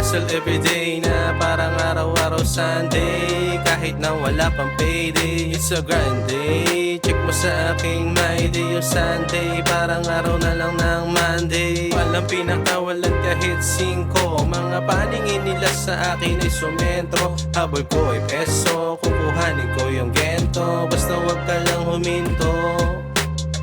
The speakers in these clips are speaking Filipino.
Hustle everyday na parang araw-araw Sunday, kahit na wala pang payday, it's a grind day. Check mo sa aking my day o Sunday, parang araw na lang ng Monday. Walang pinakawalan kahit 5, mga paningin nila sa akin ay sumentro. Habol ko ay peso, kukuhanin ko yung gento, basta wag ka lang huminto.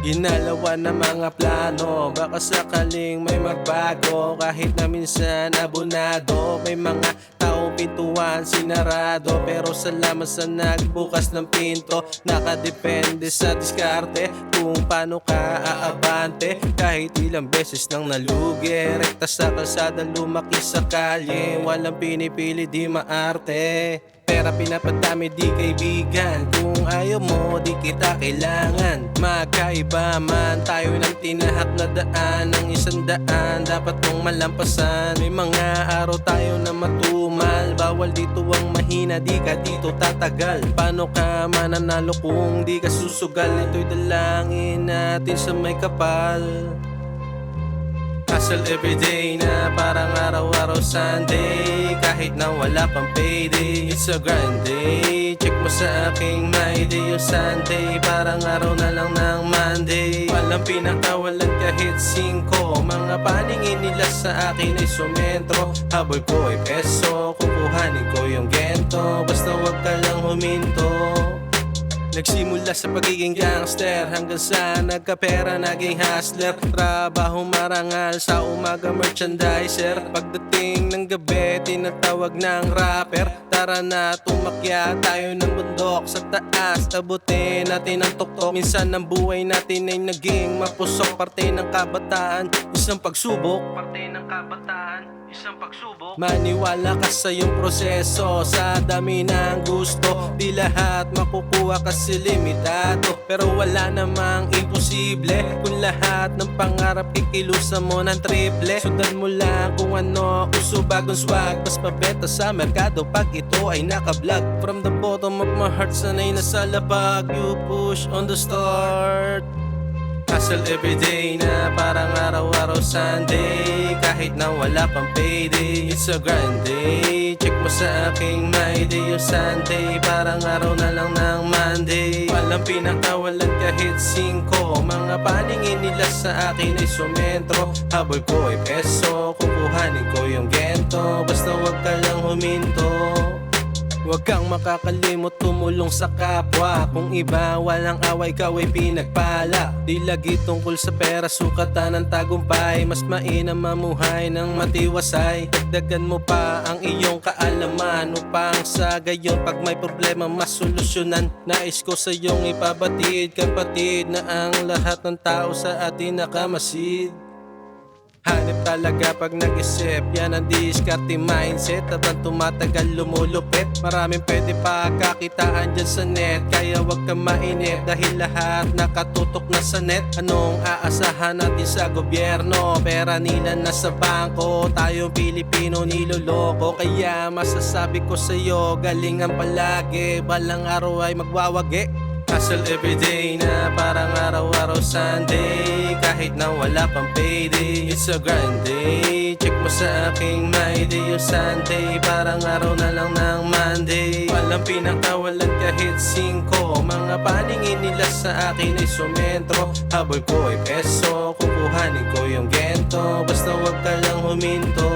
Ginalawa ng mga plano, baka sakaling may magbago. Kahit na minsan abonado, may mga taong pintuan sinarado, pero salamat sa nagbukas ng pinto. Nakadepende sa diskarte kung paano ka aabante. Kahit ilang beses nang nalugi, rekta sa kalsada lumaki sa kalye. Walang pinipili di maarte, pera pinapadami di kaibigan. Kung ayaw mo di kita kailangan. Magkaiba man tayo ng tinahak na daan, ng 100 dapat mong malampasan. May mga araw tayo na matumal, bawal dito ang mahina, di ka dito tatagal. Paano ka mananalo kung di ka susugal? Ito'y dalangin natin sa may kapal. Hustle everyday na parang araw-araw Sunday, kahit na wala pang payday, it's a grind day. Check mo sa aking my day o Sunday, parang araw na lang ng Monday. Walang pinakawalan kahit 5, mga paningin nila sa akin ay sumentro. Habol ko ay peso, kukuhanin ko yung gento, basta wag ka lang huminto. Nagsimula sa pagiging gangster, hanggang sa nagkapera naging hustler. Trabaho marangal, sa umaga merchandiser, pagdating ng gabi tinatawag ng rapper. Tara na tumakya tayo ng bundok sa taas, abutin natin ang tuktok. Minsan ang buhay natin ay naging mapusok, parte ng kabataan, isang pagsubok. Parte ng kabataan, isang pagsubok. Maniwala ka sa iyong proseso, sa dami ng gusto, di lahat makukuha kasi limitado. Pero wala namang imposible, kung lahat ng pangarap kikilusan mo ng triple. Sundan mo lang kung ano uso, bagong swag, mas mabenta sa merkado pag ito ay nakablog. From the bottom of my heart, sanay na sa labag, you push on the start. Hustle everyday na parang araw-araw Sunday, kahit na wala pang payday, it's a grind day. Check mo sa aking my day o Sunday, parang araw na lang ng Monday. Walang pinakawalan kahit 5, mga paningin nila sa akin ay sumentro. Habol ko ay peso, kukuhanin ko yung gento, basta wag ka lang huminto. Huwag kang makakalimot tumulong sa kapwa, kung iba walang away ikaw ay pinagpala. Di lagi tungkol sa pera sukatan ng tagumpay, mas mainam mamuhay ng matiwasay. Dagdagan mo pa ang iyong kaalaman upang sa gayon pag may problema masolusyonan. Nais ko sa iyong ipabatid kapatid, na ang lahat ng tao sa atin nakamasid. Hanip talaga pag nag-isip, yan ang diskarte mindset. Habang tumatagal lumulupit, maraming pwede pa kakitaan dyan sa net. Kaya wag kang mainip dahil lahat nakatutok na sa net. Anong aasahan natin sa gobyerno? Pera nila nasa bangko, tayong Pilipino niloloko. Kaya masasabi ko sa'yo, galingan palagi, balang araw ay magwawagi. Hustle everyday na parang araw-araw Sunday, kahit na wala pang payday, it's a grind day. Check mo sa aking my day o Sunday, parang araw na lang ng Monday. Walang pinakawalan kahit 5, mga paningin nila sa akin ay sumentro. Habol ko ay peso, kukuhanin ko yung gento, basta wag ka lang huminto.